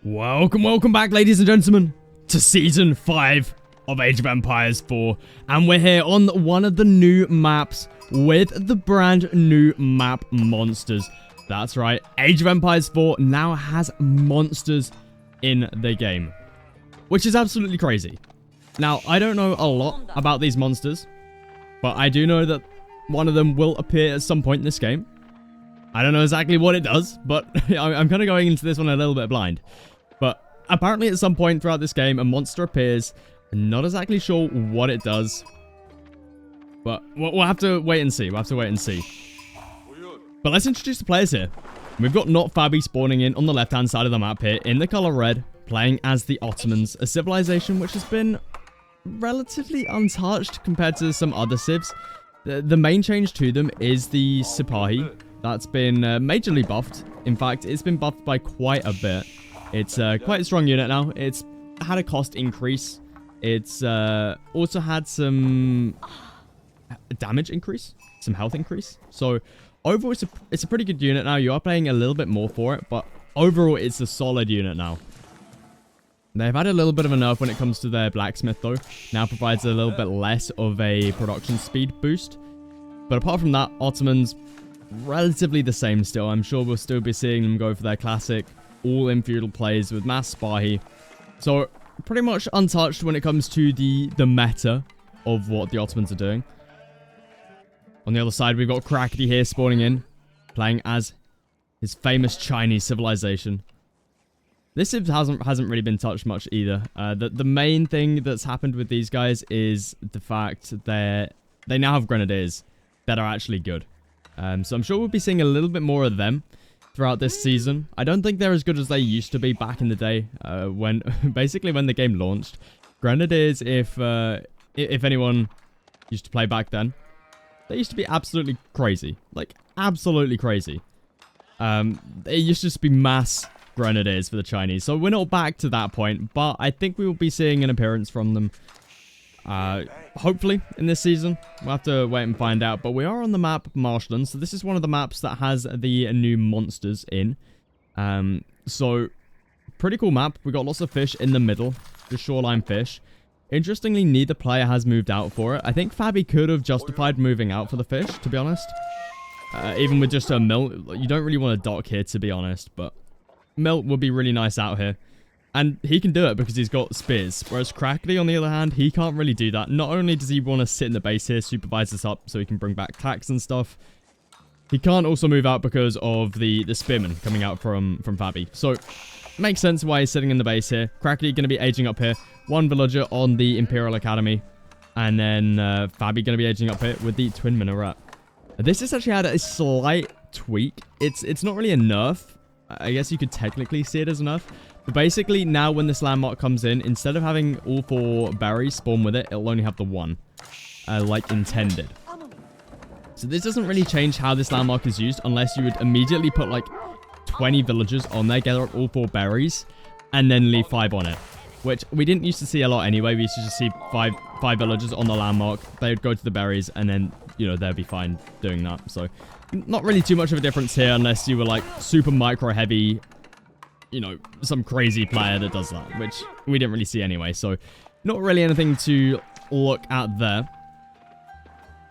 Welcome back, ladies and gentlemen, to Season 5 of Age of Empires 4. And we're here on one of the new maps with the brand new map monsters. That's right, Age of Empires 4 now has monsters in the game, which is absolutely crazy. Now, I don't know a lot about these monsters, but I do know that one of them will appear at some point in this game. I don't know exactly what it does, but I'm kind of going into this one a little bit blind. But apparently at some point throughout this game, a monster appears. I'm not exactly sure what it does. But we'll have to wait and see. But let's introduce the players here. We've got Not Fabi spawning in on the left-hand side of the map here in the color red, playing as the Ottomans, a civilization which has been relatively untouched compared to some other civs. The main change to them is the Sipahi. That's been majorly buffed. In fact, it's been buffed by quite a bit. It's quite a strong unit now. It's had a cost increase. It's also had some damage increase, some health increase. So overall, it's a pretty good unit now. You are paying a little bit more for it, but overall, it's a solid unit now. They've had a little bit of a nerf when it comes to their blacksmith, though. Now provides a little bit less of a production speed boost. But apart from that, Ottomans, relatively the same still. I'm sure we'll still be seeing them go for their classic all-in feudal plays with mass Spahi. So pretty much untouched when it comes to the meta of what the Ottomans are doing. On the other side, we've got Krakatay here spawning in, playing as his famous Chinese civilization. This civ hasn't really been touched much either. The main thing that's happened with these guys is the fact that they now have grenadiers that are actually good. So I'm sure we'll be seeing a little bit more of them throughout this season. I don't think they're as good as they used to be back in the day, when basically when the game launched. Grenadiers, if anyone used to play back then, they used to be absolutely crazy, like absolutely crazy. They used to just be mass grenadiers for the Chinese. So we're not back to that point, but I think we will be seeing an appearance from them. Hopefully in this season. We'll have to wait and find out. But we are on the map Marshlands. So this is one of the maps that has the new monsters in. So pretty cool map. We got lots of fish in the middle. The shoreline fish. Interestingly, neither player has moved out for it. I think Fabi could have justified moving out for the fish, to be honest. Even with just a mill. You don't really want to dock here, to be honest. But mill would be really nice out here. And he can do it because he's got spears. Whereas Krakatay, on the other hand, he can't really do that. Not only does he want to sit in the base here, supervise us up so he can bring back tax and stuff, he can't also move out because of the spearmen coming out from Fabi. So, makes sense why he's sitting in the base here. Krakatay going to be aging up here. One villager on the Imperial Academy. And then Fabi going to be aging up here with the Twin Minaret. This has actually had a slight tweak. It's not really a nerf. I guess you could technically see it as a nerf. But basically, now when this landmark comes in, instead of having all 4 berries spawn with it, it'll only have the 1. Like intended. So this doesn't really change how this landmark is used, unless you would immediately put like 20 villagers on there, gather up all 4 berries, and then leave 5 on it. Which we didn't used to see a lot anyway. We used to just see 5 villagers on the landmark. They would go to the berries, and then, you know, they'd be fine doing that. So not really too much of a difference here, unless you were like super micro heavy, you know, some crazy player that does that, which we didn't really see anyway. So not really anything to look at there.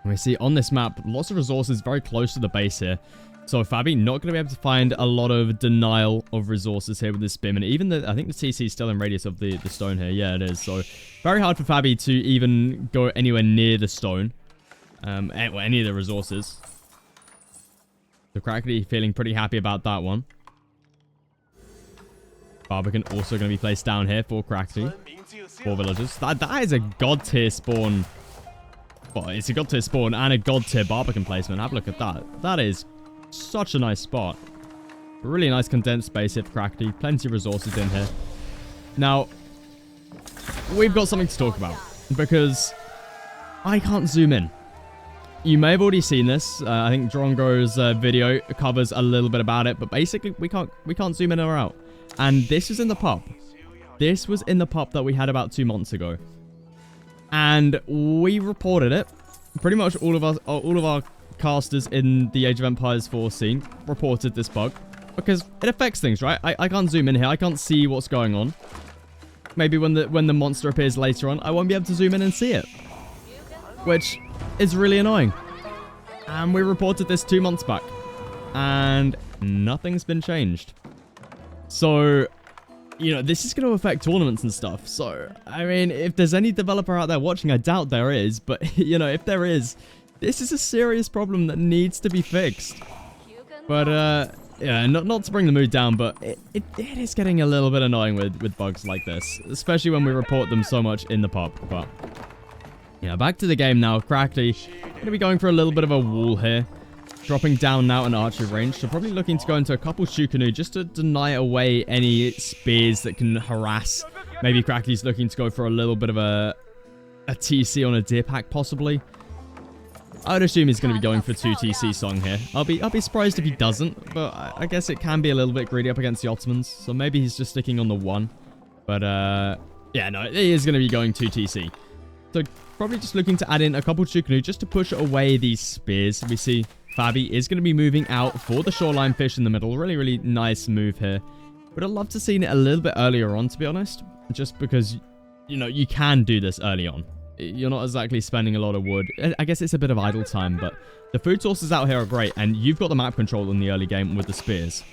And we see on this map, lots of resources very close to the base here. So Fabi not going to be able to find a lot of denial of resources here with this spearman. Even I think the TC is still in radius of the stone here. Yeah, it is. So very hard for Fabi to even go anywhere near the stone. Any of the resources. So Krakatay feeling pretty happy about that one. Barbican also going to be placed down here for Krakatay. 4 villagers. That is a god tier spawn. Well, it's a god tier spawn and a god tier Barbican placement. Have a look at that. That is such a nice spot. A really nice condensed space here for Krakatay. Plenty of resources in here. Now, we've got something to talk about. Because I can't zoom in. You may have already seen this. I think Drongo's video covers a little bit about it. But basically, we can't zoom in or out. And this was in the pub. This was in the pub that we had about 2 months ago. And we reported it. Pretty much all of our casters in the Age of Empires 4 scene reported this bug. because it affects things, right? I can't zoom in here. I can't see what's going on. Maybe when the monster appears later on, I won't be able to zoom in and see it. Which is really annoying. And we reported this 2 months back. And nothing's been changed. So, you know, this is going to affect tournaments and stuff. So, I mean, if there's any developer out there watching, I doubt there is. But, you know, if there is, this is a serious problem that needs to be fixed. But, yeah, not to bring the mood down, but it is getting a little bit annoying with bugs like this. Especially when we report them so much in the pub. But, yeah, back to the game now. Crackly, going to be going for a little bit of a wall here. Dropping down now in archery range. So probably looking to go into a couple Shukanu just to deny away any spears that can harass. Maybe Crackly's looking to go for a little bit of a TC on a deer pack, possibly. I would assume he's going to be going for 2 TC song here. I'll be surprised if he doesn't, but I guess it can be a little bit greedy up against the Ottomans. So maybe he's just sticking on the 1. But, yeah, no, he is going to be going 2 TC. So probably just looking to add in a couple Shukanu just to push away these spears. We see Fabi is going to be moving out for the shoreline fish in the middle. Really, really nice move here. But I'd love to see it a little bit earlier on, to be honest. Just because, you know, you can do this early on. You're not exactly spending a lot of wood. I guess it's a bit of idle time, but the food sources out here are great. And you've got the map control in the early game with the spears.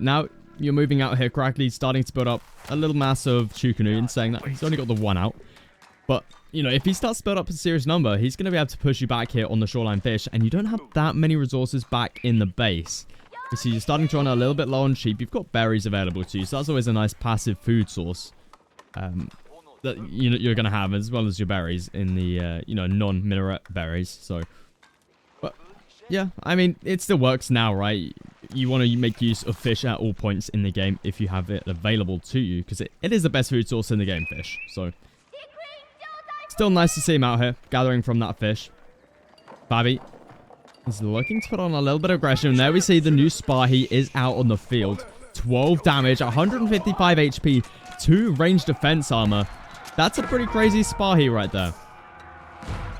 Now, you're moving out here correctly, starting to build up a little mass of Shukanu and saying that he's only got the 1 out. But, you know, if he starts to build up a serious number, he's going to be able to push you back here on the shoreline fish. And you don't have that many resources back in the base. You see, you're starting to run a little bit low on sheep. You've got berries available to you. So that's always a nice passive food source that you're going to have, as well as your berries in the, you know, non-minaret berries. So, but, yeah, I mean, it still works now, right? You want to make use of fish at all points in the game if you have it available to you. Because it is the best food source in the game, fish. So still nice to see him out here, gathering from that fish. Fabi is looking to put on a little bit of aggression. There we see the new Spahi is out on the field. 12 damage, 155 HP, 2 range defense armor. That's a pretty crazy Spahi right there.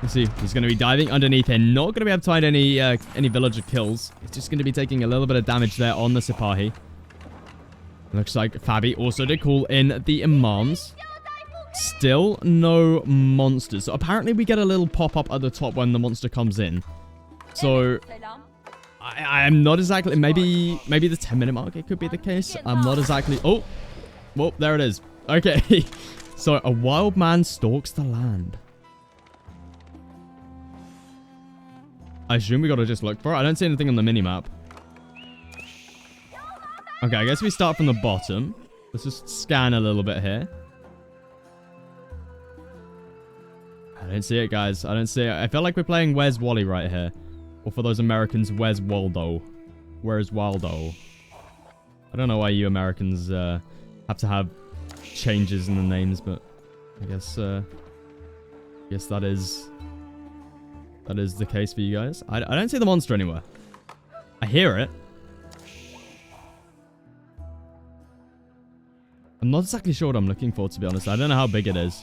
You see, he's going to be diving underneath here. Not going to be able to find any villager kills. He's just going to be taking a little bit of damage there on the Sipahi. Looks like Fabi also did call in the Imams. Still no monsters. So apparently we get a little pop-up at the top when the monster comes in. So I am not exactly... Maybe the 10-minute mark, it could be the case. I'm not exactly... Oh! Well, there it is. Okay. So a wild man stalks the land. I assume we gotta just look for it. I don't see anything on the minimap. Okay, I guess we start from the bottom. Let's just scan a little bit here. I don't see it, guys. I don't see it. I feel like we're playing Where's Wally right here. Or for those Americans, Where's Waldo? Where's Waldo? I don't know why you Americans have to have changes in the names, but I guess that is the case for you guys. I don't see the monster anywhere. I hear it. I'm not exactly sure what I'm looking for, to be honest. I don't know how big it is.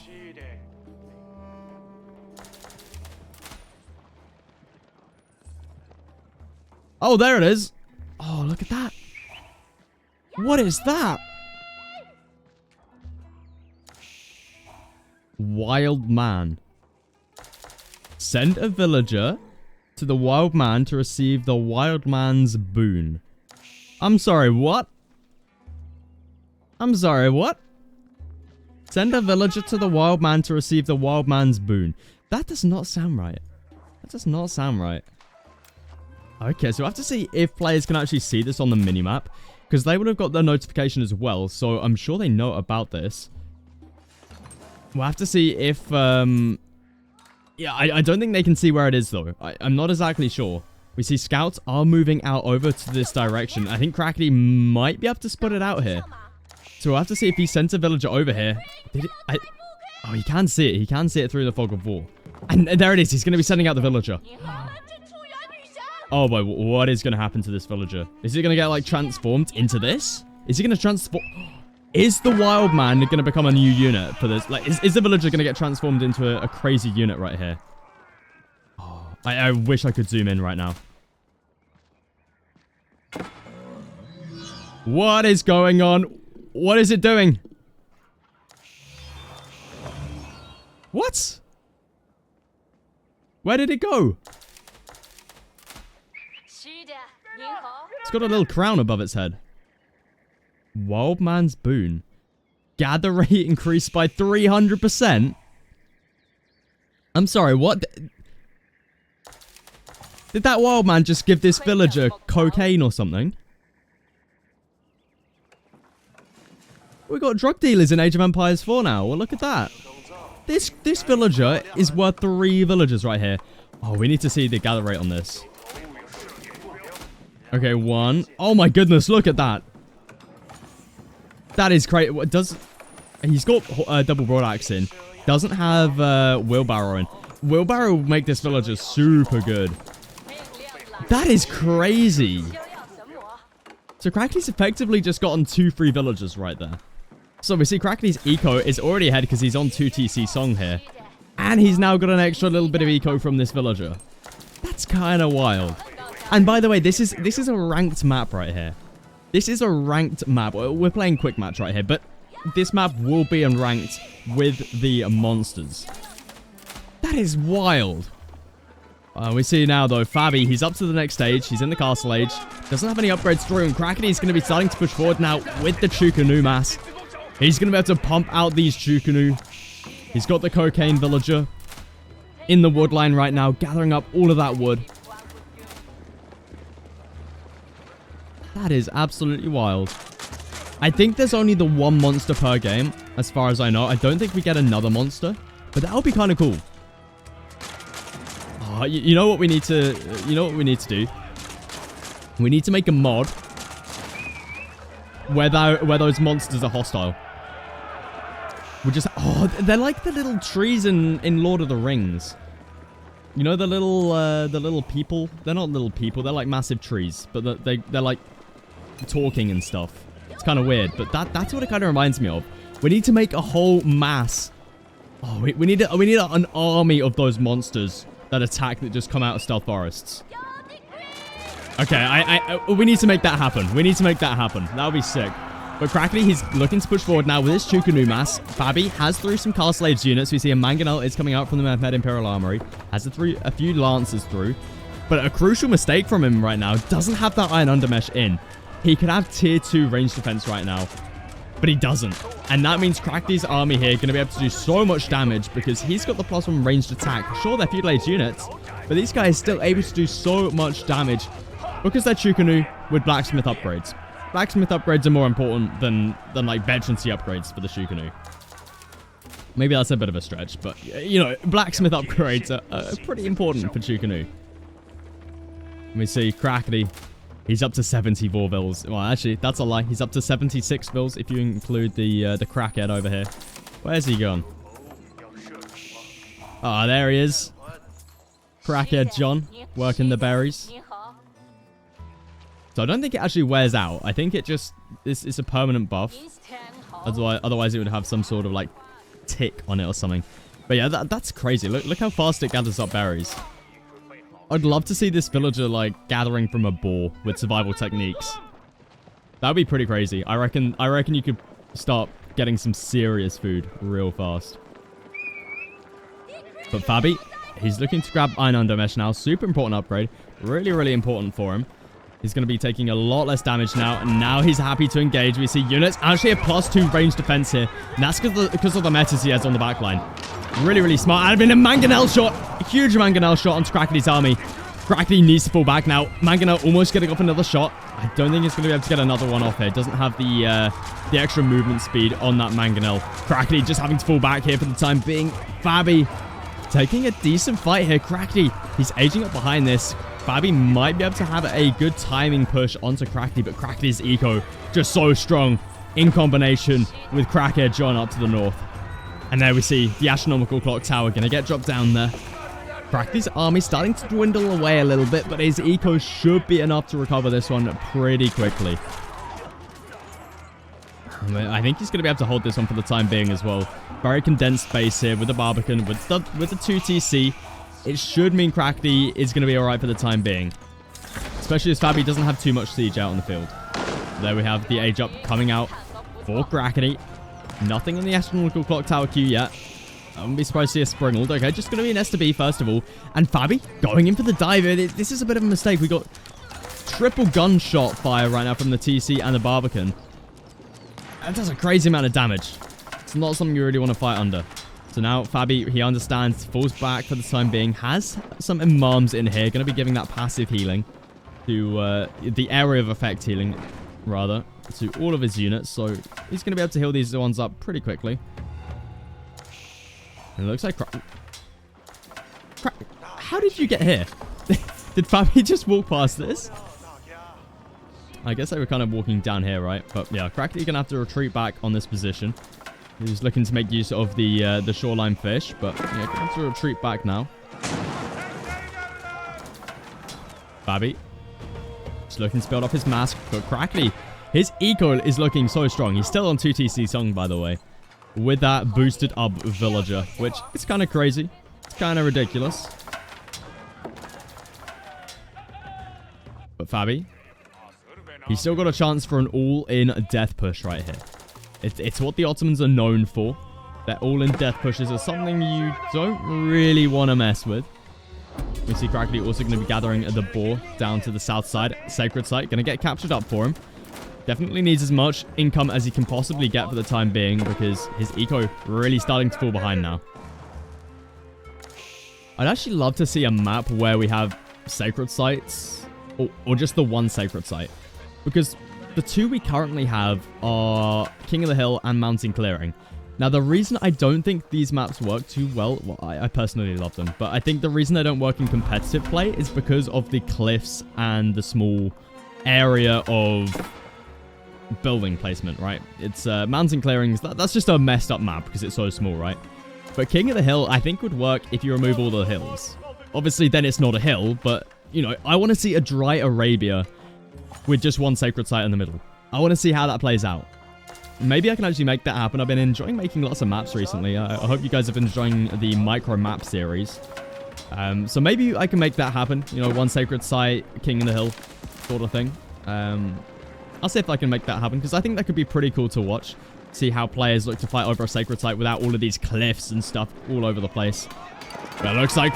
Oh, there it is. Oh, look at that. What is that? Wild man. Send a villager to the wild man to receive the wild man's boon. I'm sorry, what? I'm sorry, what? Send a villager to the wild man to receive the wild man's boon. That does not sound right. That does not sound right. Okay, so I have to see if players can actually see this on the minimap. Because they would have got the notification as well. So I'm sure they know about this. We'll have to see if... Yeah, I don't think they can see where it is, though. I'm not exactly sure. We see scouts are moving out over to this direction. I think Crackly might be able to spot it out here. So we'll have to see if he sent a villager over here. Oh, he can see it. He can see it through the fog of war. And there it is. He's going to be sending out the villager. Oh boy, what is going to happen to this villager? Is he going to get, like, transformed into this? Is he going to transform... Is the wild man going to become a new unit for this? Like, is the villager going to get transformed into a crazy unit right here? Oh, I wish I could zoom in right now. What is going on? What is it doing? What? Where did it go? It's got a little crown above its head. Wild Man's Boon. Gather rate increased by 300%? I'm sorry, what? Did that wild man just give this villager cocaine or something? We got drug dealers in Age of Empires 4 now. Well, look at that. This villager is worth 3 villagers right here. Oh, we need to see the gather rate on this. Okay, 1. Oh my goodness, look at that. That is crazy. He's got double broad axe in. Doesn't have wheelbarrow in. Wheelbarrow will make this villager super good. That is crazy. So Crackly's effectively just gotten 2 free villagers right there. So we see Crackly's eco is already ahead because he's on 2 TC Song here. And he's now got an extra little bit of eco from this villager. That's kind of wild. And by the way, this is a ranked map right here. This is a ranked map. We're playing quick match right here, but this map will be unranked with the monsters. That is wild. We see now, though, Fabi, he's up to the next stage. He's in the castle age. Doesn't have any upgrades through, and Crackety's going to be starting to push forward now with the Chukanu mass. He's going to be able to pump out these Chukanu. He's got the cocaine villager in the wood line right now, gathering up all of that wood. That is absolutely wild. I think there's only the 1 monster per game, as far as I know. I don't think we get another monster, but that would be kind of cool. Oh, you know what we need to... You know what we need to do? We need to make a mod where those monsters are hostile. We just... Oh, they're like the little trees in Lord of the Rings. You know the little people? They're not little people. They're like massive trees, but they're like talking and stuff. It's kind of weird, but that's what it kind of reminds me of. We need to make a whole mass. Oh, we need an army of those monsters that attack that just come out of stealth forests. Okay, we need to make that happen. We need to make that happen. That would be sick. But Crackly, he's looking to push forward now with his Chukanu mass. Fabi has through some Castle Age units. We see a Mangonel is coming out from the Mehmed Imperial Armory. Has a few Lancers through. But a crucial mistake from him right now. Doesn't have that Iron Undermesh in. He could have tier 2 range defense right now. But he doesn't. And that means Crackly's army here going to be able to do so much damage because he's got the +1 ranged attack. Sure, they're feudal age units, but these guys still able to do so much damage because they're Chukanu with blacksmith upgrades. Blacksmith upgrades are more important than like veterancy upgrades for the Chukanu. Maybe that's a bit of a stretch, but you know, blacksmith upgrades are pretty important for Chukanu. Let me see, Crackety. He's up to 74 vills. Well, actually, that's a lie. He's up to 76 vills if you include the crackhead over here. Where's he gone? Ah, there he is. Crackhead John, working the berries. So I don't think it actually wears out. I think it just it's a permanent buff. Otherwise, it would have some sort of like tick on it or something. But yeah, that's crazy. Look how fast it gathers up berries. I'd love to see this villager, like, gathering from a boar with survival techniques. That would be pretty crazy. I reckon you could start getting some serious food real fast. But Fabi, he's looking to grab Iron Undermesh now. Super important upgrade. Really, really important for him. He's going to be taking a lot less damage now. And now he's happy to engage. We see units actually a +2 range defense here. And that's because of the metas he has on the back line. Really, really smart. And been a Mangonel shot. A huge Mangonel shot onto Crackety's army. Crackety needs to fall back now. Mangonel almost getting off another shot. I don't think he's going to be able to get another one off here. Doesn't have the extra movement speed on that Mangonel. Crackety just having to fall back here for the time being. Fabi taking a decent fight here. Crackety, he's aging up behind this. Fabi might be able to have a good timing push onto Crackety, but Crackety's eco just so strong in combination with Crackhead John up to the north. And there we see the astronomical clock tower going to get dropped down there. Crackety's army starting to dwindle away a little bit, but his eco should be enough to recover this one pretty quickly. I think he's going to be able to hold this one for the time being as well. Very condensed base here with the Barbican, with the 2 TC. It should mean Crackety is going to be alright for the time being. Especially as Fabi doesn't have too much siege out on the field. There we have the age up coming out for Crackety. Nothing in the astronomical clock tower queue yet. I wouldn't be surprised to see a Springald. Okay, just going to be an S to B first of all. And Fabi going in for the dive. This is a bit of a mistake. We got triple gunshot fire right now from the TC and the Barbican. That does a crazy amount of damage. It's not something you really want to fight under. So now Fabi, he understands, falls back for the time being. Has some imams in here. Going to be giving that passive healing to the area of effect healing, rather, to all of his units. So he's going to be able to heal these ones up pretty quickly. And it looks like... How did you get here? Did Fabi just walk past this? I guess they were kind of walking down here, right? But yeah, Crackety going to have to retreat back on this position. He's looking to make use of the shoreline fish, but yeah, going to have to retreat back now. Fabi just looking to build up his mask, but Crackety, his eco is looking so strong. He's still on 2 TC Song, by the way, with that boosted up villager, which is kind of crazy. It's kind of ridiculous. But Fabi, he's still got a chance for an all-in death push right here. It's what the Ottomans are known for. Their all-in death pushes are something you don't really want to mess with. We see Crackety also going to be gathering the boar down to the south side. Sacred Site going to get captured up for him. Definitely needs as much income as he can possibly get for the time being, because his eco really starting to fall behind now. I'd actually love to see a map where we have sacred sites, or just the one sacred site, because the two we currently have are King of the Hill and Mountain Clearing. Now, the reason I don't think these maps work too well, I personally love them, but I think the reason they don't work in competitive play is because of the cliffs and the small area of building placement, right? It's Mountain Clearings, that's just a messed up map because it's so small, right? But King of the Hill, I think, would work if you remove all the hills. Obviously, then it's not a hill, but, you know, I want to see a dry Arabia with just one sacred site in the middle. I want to see how that plays out. Maybe I can actually make that happen. I've been enjoying making lots of maps recently. I hope you guys have been enjoying the micro map series. So maybe I can make that happen. You know, one sacred site, King of the Hill sort of thing. I'll see if I can make that happen, because I think that could be pretty cool to watch. See how players look to fight over a sacred site without all of these cliffs and stuff all over the place. But it looks like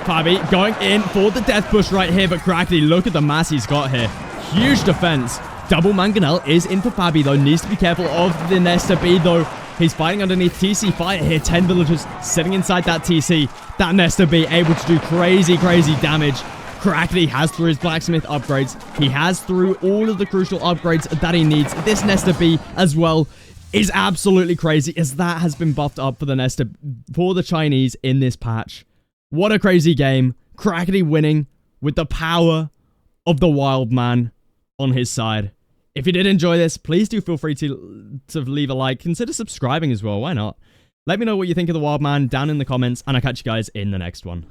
Fabi going in for the death push right here, but Crackety, look at the mass he's got here. Huge defense. Double Mangonel is in for Fabi, though. Needs to be careful of the Nesta B, though. He's fighting underneath TC fire here. 10 villagers sitting inside that TC. That Nesta B able to do crazy, crazy damage. Crackety has through his blacksmith upgrades. He has through all of the crucial upgrades that he needs. This Nesta B as well is absolutely crazy, as that has been buffed up for the Nesta, for the Chinese in this patch. What a crazy game. Crackety winning with the power of the wild man on his side. If you did enjoy this, please do feel free to leave a like. Consider subscribing as well. Why not? Let me know what you think of the wild man down in the comments, and I'll catch you guys in the next one.